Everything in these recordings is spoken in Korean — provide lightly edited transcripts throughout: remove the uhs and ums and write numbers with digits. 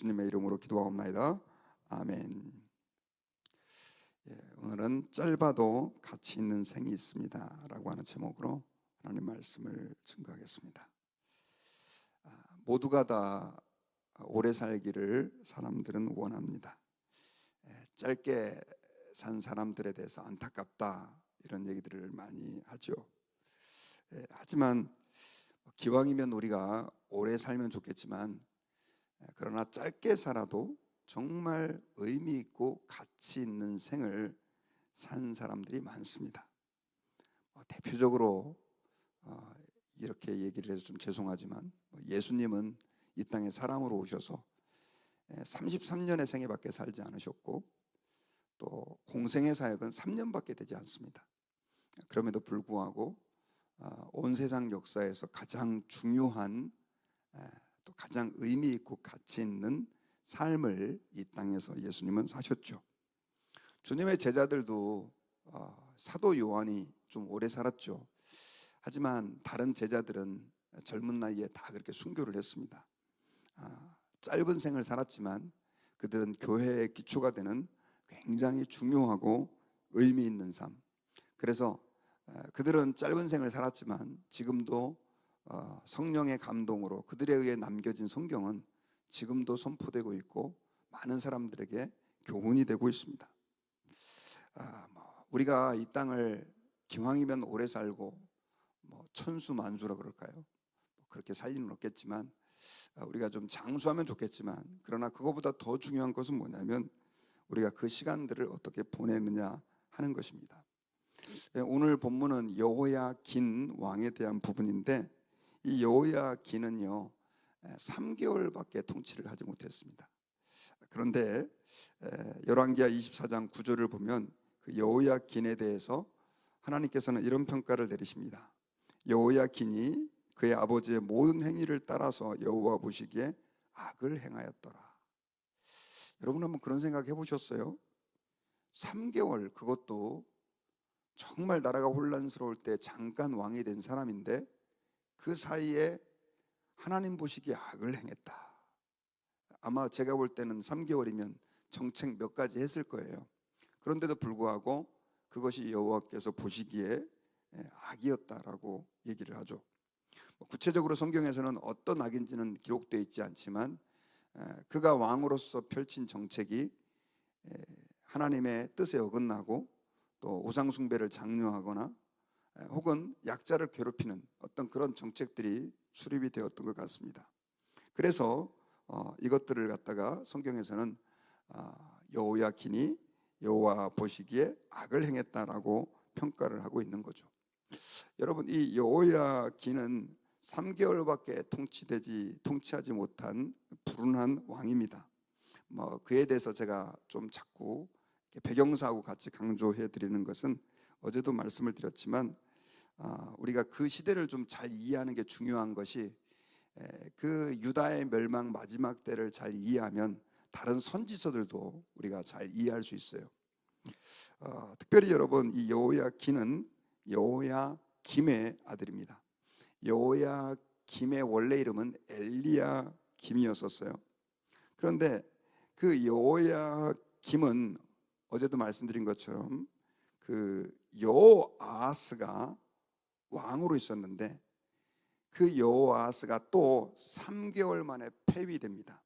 예수님의 이름으로 기도하옵나이다. 아멘. 오늘은 짧아도 가치 있는 생이 있습니다 라고 하는 제목으로 하나님 말씀을 증거하겠습니다. 모두가 다 오래 살기를 사람들은 원합니다. 짧게 산 사람들에 대해서 안타깝다 이런 얘기들을 많이 하죠. 하지만 기왕이면 우리가 오래 살면 좋겠지만, 그러나 짧게 살아도 정말 의미 있고 가치 있는 생을 산 사람들이 많습니다. 대표적으로 이렇게 얘기를 해서 좀 죄송하지만 예수님은 이 땅에 사람으로 오셔서 33년의 생애밖에 살지 않으셨고, 또 공생의 사역은 3년밖에 되지 않습니다. 그럼에도 불구하고 온 세상 역사에서 가장 중요한, 또 가장 의미 있고 가치 있는 삶을 이 땅에서 예수님은 사셨죠. 주님의 제자들도 사도 요한이 좀 오래 살았죠. 하지만 다른 제자들은 젊은 나이에 다 그렇게 순교를 했습니다. 짧은 생을 살았지만 그들은 교회의 기초가 되는 굉장히 중요하고 의미 있는 삶, 그래서 그들은 짧은 생을 살았지만 지금도 성령의 감동으로 그들에 의해 남겨진 성경은 지금도 선포되고 있고 많은 사람들에게 교훈이 되고 있습니다. 우리가 이 땅을 기왕이면 오래 살고 천수만수라 그럴까요? 그렇게 살 일은 없겠지만 우리가 좀 장수하면 좋겠지만, 그러나 그거보다 더 중요한 것은 뭐냐면 우리가 그 시간들을 어떻게 보내느냐 하는 것입니다. 오늘 본문은 여호야긴 왕에 대한 부분인데, 이 여호야긴은요 3개월밖에 통치를 하지 못했습니다. 그런데 열왕기하 24장 9절을 보면 그 여호야긴에 대해서 하나님께서는 이런 평가를 내리십니다. 여호야긴이 그의 아버지의 모든 행위를 따라서 여호와 보시기에 악을 행하였더라. 여러분 한번 그런 생각 해보셨어요? 3개월, 그것도 정말 나라가 혼란스러울 때 잠깐 왕이 된 사람인데 그 사이에 하나님 보시기에 악을 행했다. 아마 제가 볼 때는 3개월이면 정책 몇 가지 했을 거예요. 그런데도 불구하고 그것이 여호와께서 보시기에 악이었다라고 얘기를 하죠. 구체적으로 성경에서는 어떤 악인지는 기록되어 있지 않지만 그가 왕으로서 펼친 정책이 하나님의 뜻에 어긋나고 또 우상 숭배를 장려하거나 혹은 약자를 괴롭히는 어떤 그런 정책들이 수립이 되었던 것 같습니다. 그래서 이것들을 갖다가 성경에서는 여호야긴이 여호와 보시기에 악을 행했다라고 평가를 하고 있는 거죠. 여러분, 이 여호야긴은 3개월밖에 통치하지 못한 불운한 왕입니다. 그에 대해서 제가 좀 자꾸 배경사하고 같이 강조해 드리는 것은, 어제도 말씀을 드렸지만 우리가 그 시대를 좀 잘 이해하는 게 중요한 것이, 그 유다의 멸망 마지막 때를 잘 이해하면 다른 선지서들도 우리가 잘 이해할 수 있어요. 특별히 여러분, 이 여호야긴은 여호야김의 아들입니다. 여호야김의 원래 이름은 엘리야김이었었어요. 그런데 그 여호야김은 어제도 말씀드린 것처럼 그 여호아하스가 왕으로 있었는데 그 여호아하스가 또 3개월 만에 폐위됩니다.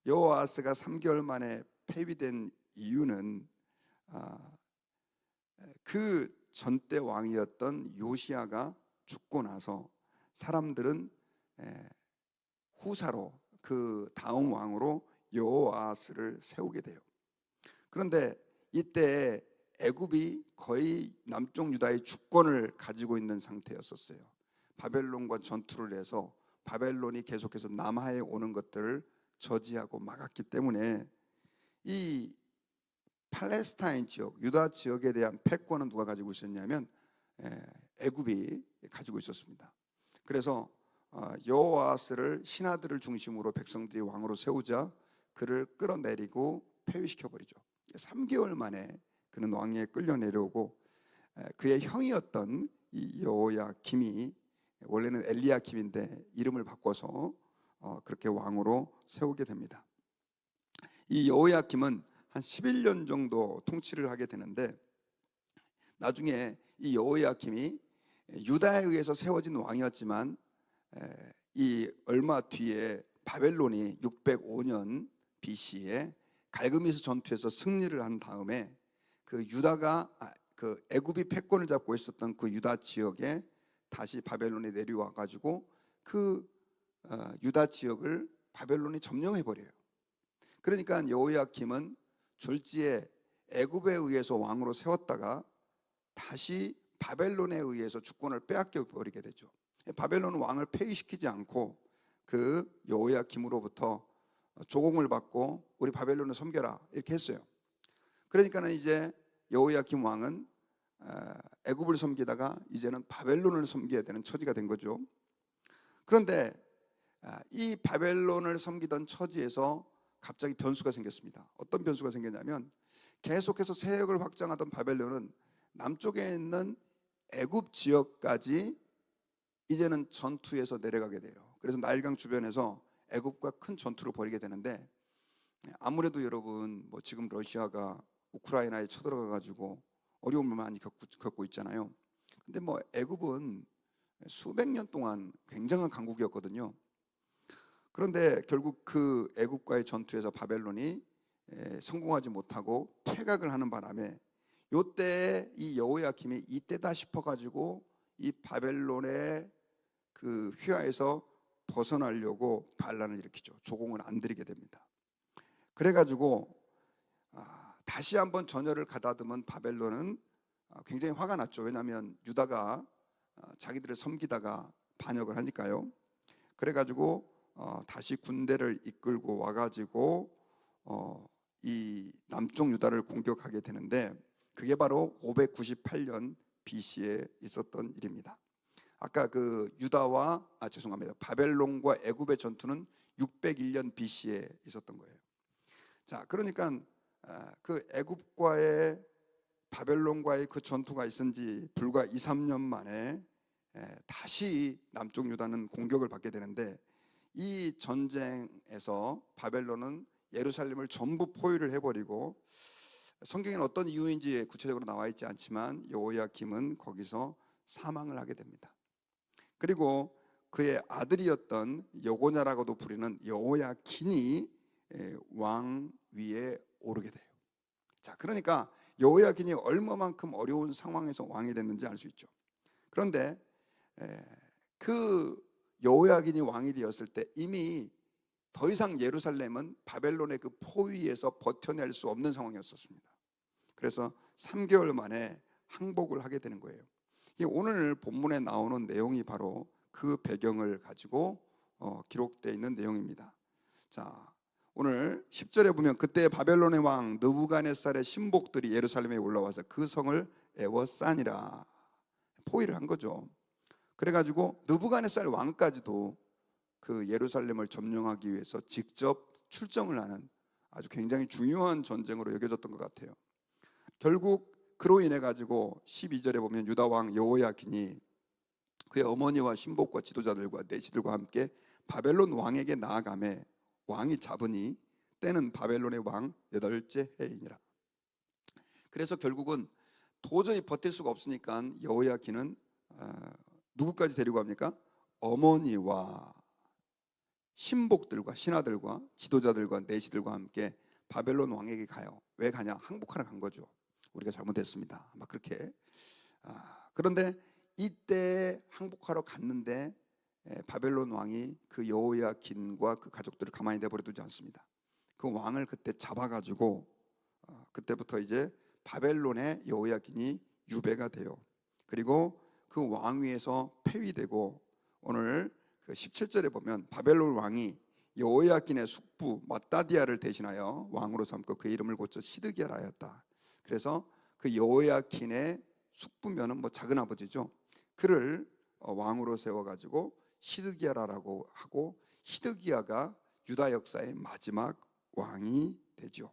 여호아하스가 3개월 만에 폐위된 이유는 그 전때 왕이었던 요시야가 죽고 나서 사람들은 후사로 그 다음 왕으로 여호아하스를 세우게 돼요. 그런데 이때 애굽이 거의 남쪽 유다의 주권을 가지고 있는 상태였었어요. 바벨론과 전투를 해서 바벨론이 계속해서 남하에 오는 것들을 저지하고 막았기 때문에 이 팔레스타인 지역, 유다 지역에 대한 패권은 누가 가지고 있었냐면 애굽이 가지고 있었습니다. 그래서 여호아하스를 신하들을 중심으로 백성들이 왕으로 세우자 그를 끌어내리고 폐위시켜버리죠. 3개월 만에 그는 왕위에 끌려 내려오고, 그의 형이었던 이 여호야김이 원래는 엘리야김인데 이름을 바꿔서 그렇게 왕으로 세우게 됩니다. 이 여호야김은 한 11년 정도 통치를 하게 되는데, 나중에 이 여호야김이 유다에 의해서 세워진 왕이었지만 이 얼마 뒤에 바벨론이 605년 BC에 갈그미스 전투에서 승리를 한 다음에 그 유다가 그 애굽이 패권을 잡고 있었던 그 유다 지역에 다시 바벨론이 내려와 가지고 그 유다 지역을 바벨론이 점령해 버려요. 그러니까 여호야김은 졸지에 애굽에 의해서 왕으로 세웠다가 다시 바벨론에 의해서 주권을 빼앗겨 버리게 되죠. 바벨론은 왕을 폐위시키지 않고 그 여호야김으로부터 조공을 받고 우리 바벨론을 섬겨라 이렇게 했어요. 그러니까는 이제 여호야김 왕은 애굽을 섬기다가 이제는 바벨론을 섬겨야 되는 처지가 된 거죠. 그런데 이 바벨론을 섬기던 처지에서 갑자기 변수가 생겼습니다. 어떤 변수가 생겼냐면, 계속해서 세력을 확장하던 바벨론은 남쪽에 있는 애굽 지역까지 이제는 전투에서 내려가게 돼요. 그래서 나일강 주변에서 애굽과 큰 전투를 벌이게 되는데, 아무래도 여러분 지금 러시아가 우크라이나에 쳐들어가 가지고 어려움을 많이 겪고 있잖아요. 근데 애굽은 수백 년 동안 굉장한 강국이었거든요. 그런데 결국 그 애굽과의 전투에서 바벨론이 성공하지 못하고 퇴각을 하는 바람에 요때 이 여호야김이 이때다 싶어가지고 이 바벨론의 그 휘하에서 벗어나려고 반란을 일으키죠. 조공을 안 드리게 됩니다. 그래가지고 다시 한번 전열을 가다듬은 바벨론은 굉장히 화가 났죠. 왜냐하면 유다가 자기들을 섬기다가 반역을 하니까요. 그래가지고 다시 군대를 이끌고 와가지고 이 남쪽 유다를 공격하게 되는데, 그게 바로 598년 BC에 있었던 일입니다. 아까 그 유다와 바벨론과 애굽의 전투는 601년 BC에 있었던 거예요. 자, 그러니까 그 애굽과의 바벨론과의 그 전투가 있은 지 불과 2, 3년 만에 다시 남쪽 유다는 공격을 받게 되는데, 이 전쟁에서 바벨론은 예루살렘을 전부 포위를 해버리고, 성경에는 어떤 이유인지 구체적으로 나와 있지 않지만 여호야김은 거기서 사망을 하게 됩니다. 그리고 그의 아들이었던 여고냐라고도 부르는 여호야긴이 왕 위에 오르게 돼요. 자, 그러니까 여호야긴이 얼마만큼 어려운 상황에서 왕이 됐는지 알 수 있죠. 그런데 그 여호야긴이 왕이 되었을 때 이미 더 이상 예루살렘은 바벨론의 그 포위에서 버텨낼 수 없는 상황이었습니다. 그래서 3개월 만에 항복을 하게 되는 거예요. 오늘 본문에 나오는 내용이 바로 그 배경을 가지고 기록되어 있는 내용입니다. 자, 오늘 10절에 보면, 그때 바벨론의 왕 느부갓네살의 신복들이 예루살렘에 올라와서 그 성을 에워싸니라. 포위를 한 거죠. 그래가지고 느부갓네살 왕까지도 그 예루살렘을 점령하기 위해서 직접 출정을 하는 아주 굉장히 중요한 전쟁으로 여겨졌던 것 같아요. 결국 그로 인해 가지고 12절에 보면 유다 왕 여호야긴이 그의 어머니와 신복과 지도자들과 내시들과 함께 바벨론 왕에게 나아가매 왕이 잡으니 때는 바벨론의 왕 8째 해이니라. 그래서 결국은 도저히 버틸 수가 없으니까 여호야긴은 누구까지 데리고 갑니까? 어머니와 신복들과 신하들과 지도자들과 내시들과 함께 바벨론 왕에게 가요. 왜 가냐? 항복하러 간 거죠. 우리가 잘못했습니다. 아마 그렇게. 그런데 이때 항복하러 갔는데 바벨론 왕이 그 여호야긴과 그 가족들을 가만히 내버려 두지 않습니다. 그 왕을 그때 잡아가지고 그때부터 이제 바벨론의 여호야긴이 유배가 돼요. 그리고 그 왕위에서 폐위되고, 오늘 그 17절에 보면 바벨론 왕이 여호야긴의 숙부 마따디아를 대신하여 왕으로 삼고 그 이름을 고쳐 시드기야라 하였다. 그래서 그 여호야긴의 숙부면은 작은 아버지죠. 그를 왕으로 세워가지고 시드기야라고 하고, 시드기야가 유다 역사의 마지막 왕이 되죠.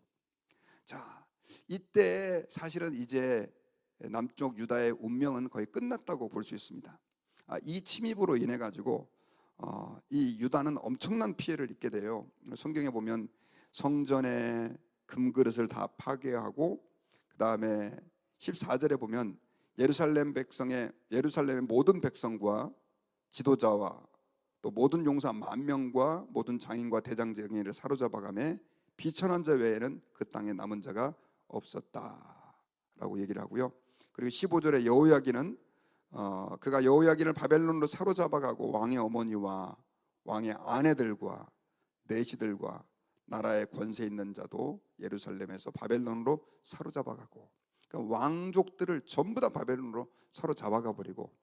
자, 이때 사실은 이제 남쪽 유다의 운명은 거의 끝났다고 볼 수 있습니다. 이 침입으로 인해 가지고 이 유다는 엄청난 피해를 입게 돼요. 성경에 보면 성전의 금그릇을 다 파괴하고, 그 다음에 14절에 보면 예루살렘의 모든 백성과 지도자와 또 모든 용사 10,000명과 모든 장인과 대장정의를 사로잡아가며 비천한 자 외에는 그 땅에 남은 자가 없었다라고 얘기를 하고요. 그리고 15절에 여호야긴은 그가 여호야긴을 바벨론으로 사로잡아가고 왕의 어머니와 왕의 아내들과 내시들과 나라의 권세 있는 자도 예루살렘에서 바벨론으로 사로잡아가고, 그러니까 왕족들을 전부 다 바벨론으로 사로잡아가 버리고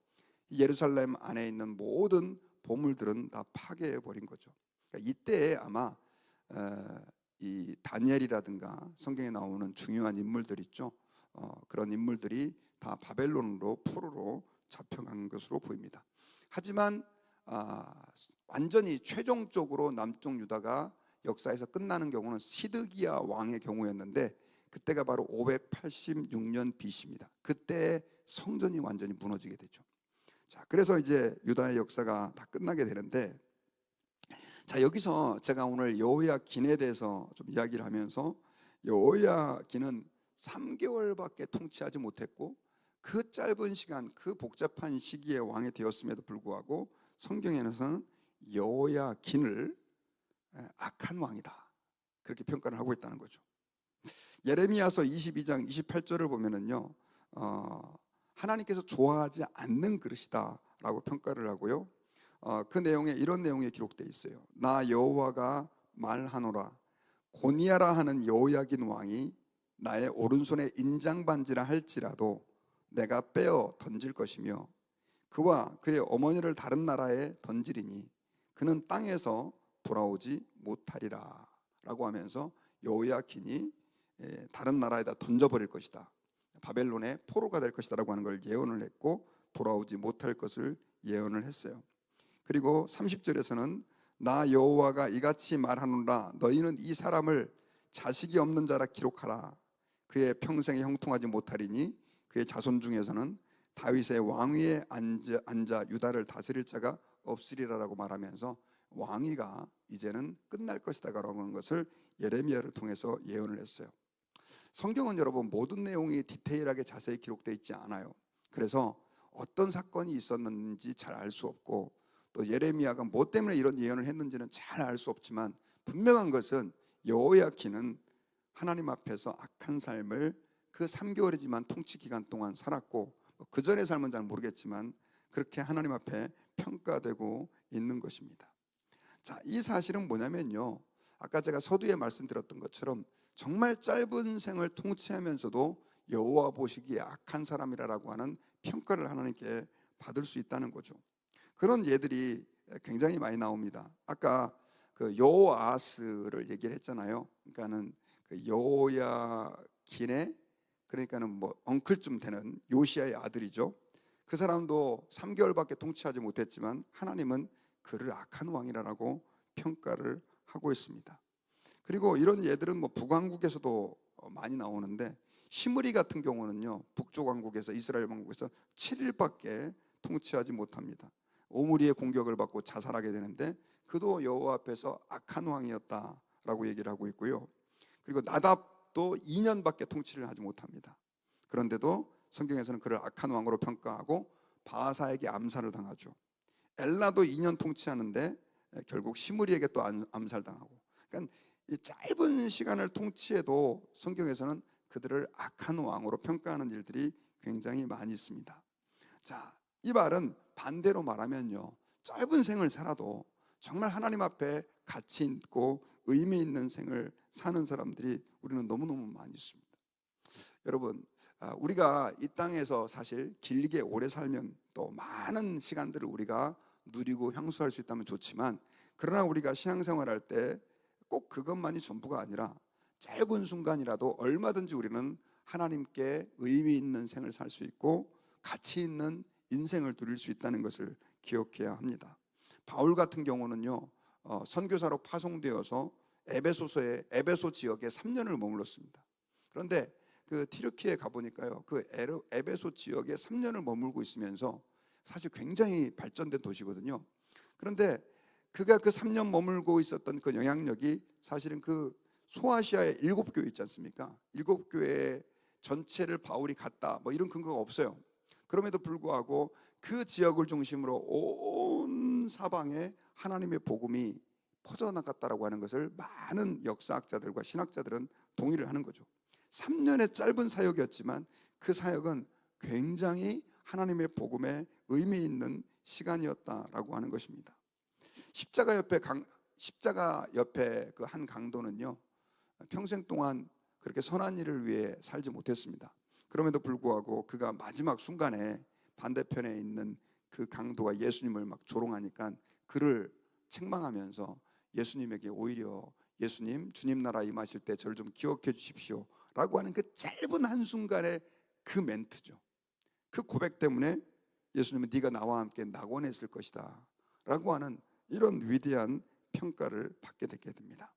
예루살렘 안에 있는 모든 보물들은 다 파괴해 버린 거죠. 그러니까 이때에 아마 이 다니엘이라든가 성경에 나오는 중요한 인물들 있죠. 그런 인물들이 다 바벨론으로 포로로 잡혀간 것으로 보입니다. 하지만 완전히 최종적으로 남쪽 유다가 역사에서 끝나는 경우는 시드기야 왕의 경우였는데, 그때가 바로 586년 BC입니다. 그때 성전이 완전히 무너지게 되죠. 자, 그래서 이제 유다의 역사가 다 끝나게 되는데, 자, 여기서 제가 오늘 여호야긴에 대해서 좀 이야기를 하면서, 여호야긴은 3개월밖에 통치하지 못했고 그 짧은 시간, 그 복잡한 시기에 왕이 되었음에도 불구하고 성경에서는 여호야긴을 악한 왕이다, 그렇게 평가를 하고 있다는 거죠. 예레미야서 22장 28절을 보면은요, 하나님께서 좋아하지 않는 그릇이다 라고 평가를 하고요. 그 내용에 이런 내용이 기록되어 있어요. 나 여호와가 말하노라, 고니야라 하는 여호야긴 왕이 나의 오른손에 인장반지라 할지라도 내가 빼어 던질 것이며 그와 그의 어머니를 다른 나라에 던지리니 그는 땅에서 돌아오지 못하리라 라고 하면서 여호야긴이 다른 나라에다 던져버릴 것이다, 바벨론의 포로가 될 것이다 라고 하는 걸 예언을 했고, 돌아오지 못할 것을 예언을 했어요. 그리고 30절에서는 나 여호와가 이같이 말하노라, 너희는 이 사람을 자식이 없는 자라 기록하라. 그의 평생에 형통하지 못하리니 그의 자손 중에서는 다윗의 왕위에 앉아 유다를 다스릴 자가 없으리라라고 말하면서 왕위가 이제는 끝날 것이다 라고 하는 것을 예레미야를 통해서 예언을 했어요. 성경은 여러분 모든 내용이 디테일하게 자세히 기록되어 있지 않아요. 그래서 어떤 사건이 있었는지 잘 알 수 없고, 또 예레미야가 뭐 때문에 이런 예언을 했는지는 잘 알 수 없지만, 분명한 것은 여호야긴은 하나님 앞에서 악한 삶을 그 3개월이지만 통치 기간 동안 살았고, 그 전의 삶은 잘 모르겠지만 그렇게 하나님 앞에 평가되고 있는 것입니다. 자, 이 사실은 뭐냐면요, 아까 제가 서두에 말씀드렸던 것처럼 정말 짧은 생을 통치하면서도 여호와 보시기에 악한 사람이라고 하는 평가를 하나님께 받을 수 있다는 거죠. 그런 예들이 굉장히 많이 나옵니다. 아까 그 여호아스를 얘기를 했잖아요. 그러니까는 그 여호야긴의, 그러니까는 뭐 엉클쯤 되는 요시야의 아들이죠. 그 사람도 3개월밖에 통치하지 못했지만 하나님은 그를 악한 왕이라고 평가를 하고 있습니다. 그리고 이런 예들은 뭐 북왕국에서도 많이 나오는데, 시므리 같은 경우는요, 북쪽 왕국에서, 이스라엘 왕국에서 7일밖에 통치하지 못합니다. 오므리의 공격을 받고 자살하게 되는데, 그도 여호와 앞에서 악한 왕이었다라고 얘기를 하고 있고요. 그리고 나답도 2년밖에 통치를 하지 못합니다. 그런데도 성경에서는 그를 악한 왕으로 평가하고 바하사에게 암살을 당하죠. 엘라도 2년 통치하는데 결국 시므리에게 또 암살당하고, 그러니까 이 짧은 시간을 통치해도 성경에서는 그들을 악한 왕으로 평가하는 일들이 굉장히 많이 있습니다. 자, 이 말은 반대로 말하면요, 짧은 생을 살아도 정말 하나님 앞에 가치 있고 의미 있는 생을 사는 사람들이 우리는 너무너무 많이 있습니다. 여러분, 우리가 이 땅에서 사실 길게 오래 살면 또 많은 시간들을 우리가 누리고 향수할 수 있다면 좋지만, 그러나 우리가 신앙생활할 때 꼭 그것만이 전부가 아니라 짧은 순간이라도 얼마든지 우리는 하나님께 의미 있는 생을 살 수 있고 가치 있는 인생을 누릴 수 있다는 것을 기억해야 합니다. 바울 같은 경우는요, 선교사로 파송되어서 에베소 지역에 3년을 머물렀습니다. 그런데 그 튀르키에 가보니까요, 그 에베소 지역에 3년을 머물고 있으면서, 사실 굉장히 발전된 도시거든요. 그런데 그가 그 3년 머물고 있었던 그 영향력이 사실은 그 소아시아의 7교회 있지 않습니까? 7교회 전체를 바울이 갔다 뭐 이런 근거가 없어요. 그럼에도 불구하고 그 지역을 중심으로 온 사방에 하나님의 복음이 퍼져나갔다라고 하는 것을 많은 역사학자들과 신학자들은 동의를 하는 거죠. 3년의 짧은 사역이었지만 그 사역은 굉장히 하나님의 복음에 의미 있는 시간이었다라고 하는 것입니다. 십자가 옆에 그 한 강도는요, 평생 동안 그렇게 선한 일을 위해 살지 못했습니다. 그럼에도 불구하고 그가 마지막 순간에 반대편에 있는 그 강도가 예수님을 막 조롱하니까 그를 책망하면서 예수님에게 오히려 예수님, 주님 나라 임하실 때 저를 좀 기억해 주십시오 라고 하는 그 짧은 한순간의 그 멘트죠. 그 고백 때문에 예수님은 네가 나와 함께 낙원에 있을 것이다 라고 하는 이런 위대한 평가를 받게 되게 됩니다.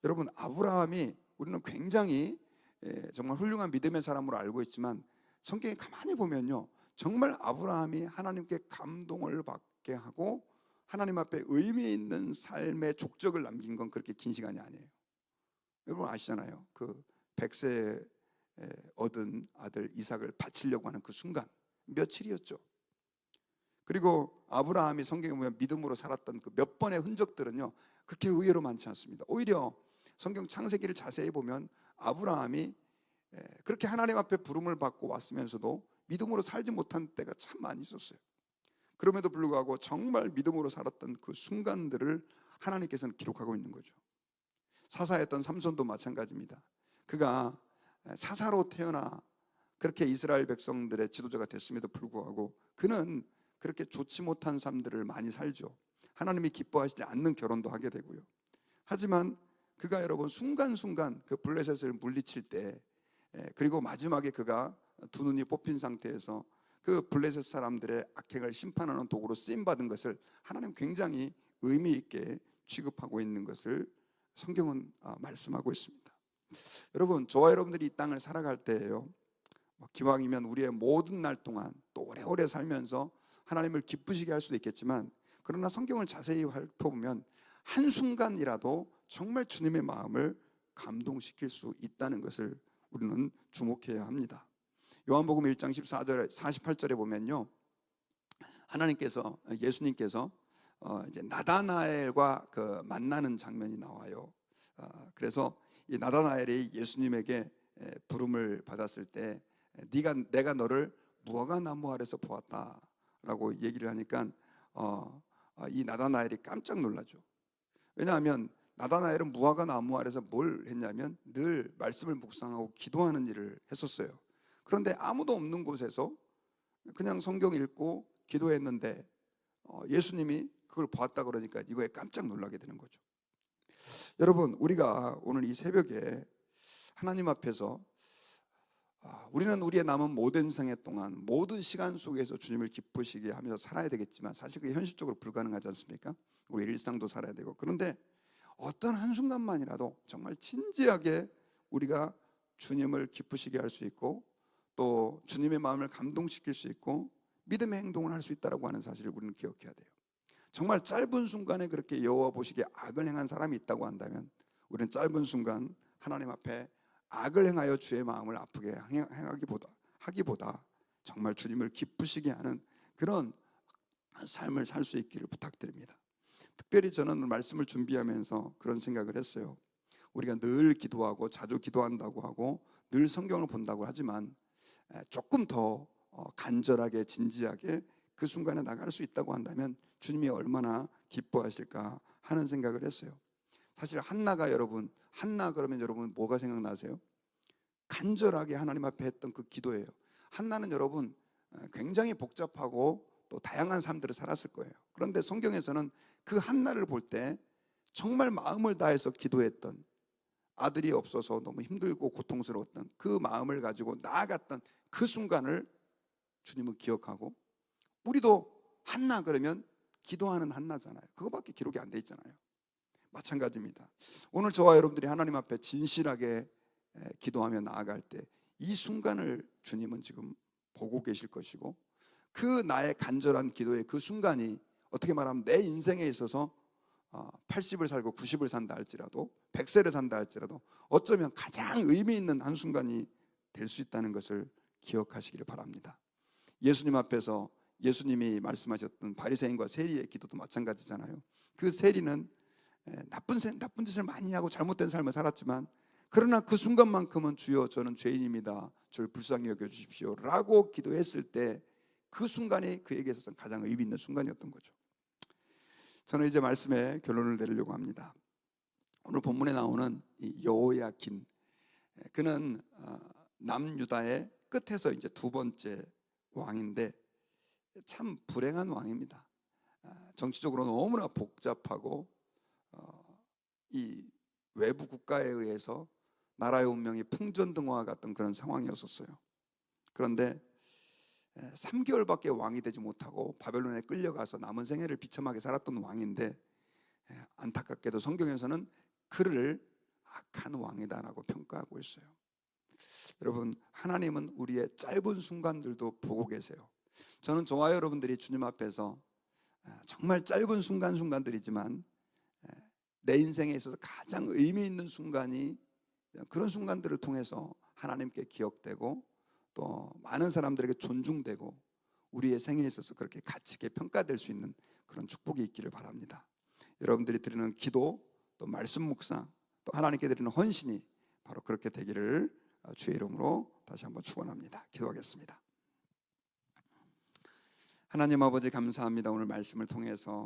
여러분, 아브라함이 우리는 굉장히 정말 훌륭한 믿음의 사람으로 알고 있지만 성경에 가만히 보면요, 정말 아브라함이 하나님께 감동을 받게 하고 하나님 앞에 의미 있는 삶의 족적을 남긴 건 그렇게 긴 시간이 아니에요. 여러분 아시잖아요. 그 100세에 얻은 아들 이삭을 바치려고 하는 그 순간 며칠이었죠. 그리고 아브라함이 성경에 보면 믿음으로 살았던 그 몇 번의 흔적들은요, 그렇게 의외로 많지 않습니다. 오히려 성경 창세기를 자세히 보면 아브라함이 그렇게 하나님 앞에 부름을 받고 왔으면서도 믿음으로 살지 못한 때가 참 많이 있었어요. 그럼에도 불구하고 정말 믿음으로 살았던 그 순간들을 하나님께서는 기록하고 있는 거죠. 사사였던 삼손도 마찬가지입니다. 그가 사사로 태어나 그렇게 이스라엘 백성들의 지도자가 됐음에도 불구하고 그는 그렇게 좋지 못한 삶들을 많이 살죠. 하나님이 기뻐하시지 않는 결혼도 하게 되고요. 하지만 그가 여러분 순간순간 그 블레셋을 물리칠 때, 그리고 마지막에 그가 두 눈이 뽑힌 상태에서 그 블레셋 사람들의 악행을 심판하는 도구로 쓰임 받은 것을 하나님 굉장히 의미 있게 취급하고 있는 것을 성경은 말씀하고 있습니다. 여러분, 저와 여러분들이 이 땅을 살아갈 때에요, 기왕이면 우리의 모든 날 동안 또 오래오래 살면서 하나님을 기쁘시게 할 수도 있겠지만, 그러나 성경을 자세히 살펴보면 한순간이라도 정말 주님의 마음을 감동시킬 수 있다는 것을 우리는 주목해야 합니다. 요한복음 1장 14절 48절에 보면요, 예수님께서 이제 나다나엘과 그 만나는 장면이 나와요. 그래서 이 나다나엘이 예수님에게 부름을 받았을 때 내가 너를 무화과 나무 아래서 보았다라고 얘기를 하니까 이 나다나엘이 깜짝 놀라죠. 왜냐하면 나다나엘은 무화과 나무 아래서 뭘 했냐면 늘 말씀을 묵상하고 기도하는 일을 했었어요. 그런데 아무도 없는 곳에서 그냥 성경 읽고 기도했는데 예수님이 그걸 보았다 그러니까 이거에 깜짝 놀라게 되는 거죠. 여러분, 우리가 오늘 이 새벽에 하나님 앞에서 우리는 우리의 남은 모든 생애 동안 모든 시간 속에서 주님을 기쁘시게 하면서 살아야 되겠지만 사실 그게 현실적으로 불가능하지 않습니까? 우리 일상도 살아야 되고. 그런데 어떤 한순간만이라도 정말 진지하게 우리가 주님을 기쁘시게 할 수 있고 또 주님의 마음을 감동시킬 수 있고 믿음의 행동을 할 수 있다고 하는 사실을 우리는 기억해야 돼요. 정말 짧은 순간에 그렇게 여호와 보시기에 악을 행한 사람이 있다고 한다면 우리는 짧은 순간 하나님 앞에 악을 행하여 주의 마음을 아프게 하기보다 정말 주님을 기쁘시게 하는 그런 삶을 살 수 있기를 부탁드립니다. 특별히 저는 말씀을 준비하면서 그런 생각을 했어요. 우리가 늘 기도하고 자주 기도한다고 하고 늘 성경을 본다고 하지만 조금 더 간절하게 진지하게 그 순간에 나갈 수 있다고 한다면 주님이 얼마나 기뻐하실까 하는 생각을 했어요. 사실 한나 그러면 여러분 뭐가 생각나세요? 간절하게 하나님 앞에 했던 그 기도예요. 한나는 여러분 굉장히 복잡하고 또 다양한 삶들을 살았을 거예요. 그런데 성경에서는 그 한나를 볼 때 정말 마음을 다해서 기도했던, 아들이 없어서 너무 힘들고 고통스러웠던 그 마음을 가지고 나아갔던 그 순간을 주님은 기억하고, 우리도 한나 그러면 기도하는 한나잖아요. 그거밖에 기록이 안 돼 있잖아요. 마찬가지입니다. 오늘 저와 여러분들이 하나님 앞에 진실하게 기도하며 나아갈 때 이 순간을 주님은 지금 보고 계실 것이고 그 나의 간절한 기도의 그 순간이 어떻게 말하면 내 인생에 있어서 80을 살고 90을 산다 할지라도 100세를 산다 할지라도 어쩌면 가장 의미 있는 한순간이 될 수 있다는 것을 기억하시기를 바랍니다. 예수님 앞에서 예수님이 말씀하셨던 바리새인과 세리의 기도도 마찬가지잖아요. 그 세리는 나쁜 짓을 많이 하고 잘못된 삶을 살았지만 그러나 그 순간만큼은 주여 저는 죄인입니다, 저를 불쌍히 여겨주십시오 라고 기도했을 때 그 순간이 그에게 있어서 가장 의미 있는 순간이었던 거죠. 저는 이제 말씀에 결론을 내리려고 합니다. 오늘 본문에 나오는 이 여호야킨, 그는 남유다의 끝에서 이제 두 번째 왕인데 참 불행한 왕입니다. 정치적으로 너무나 복잡하고 이 외부 국가에 의해서 나라의 운명이 풍전등화와 같은 그런 상황이었었어요. 그런데 3개월밖에 왕이 되지 못하고 바벨론에 끌려가서 남은 생애를 비참하게 살았던 왕인데 안타깝게도 성경에서는 그를 악한 왕이다라고 평가하고 있어요. 여러분, 하나님은 우리의 짧은 순간들도 보고 계세요. 저는 저와 여러분들이 주님 앞에서 정말 짧은 순간들이지만 내 인생에 있어서 가장 의미 있는 순간이 그런 순간들을 통해서 하나님께 기억되고 또 많은 사람들에게 존중되고 우리의 생애에 있어서 그렇게 가치 있게 평가될 수 있는 그런 축복이 있기를 바랍니다. 여러분들이 드리는 기도, 또 말씀 묵상, 또 하나님께 드리는 헌신이 바로 그렇게 되기를 주의 이름으로 다시 한번 축원합니다. 기도하겠습니다. 하나님 아버지 감사합니다. 오늘 말씀을 통해서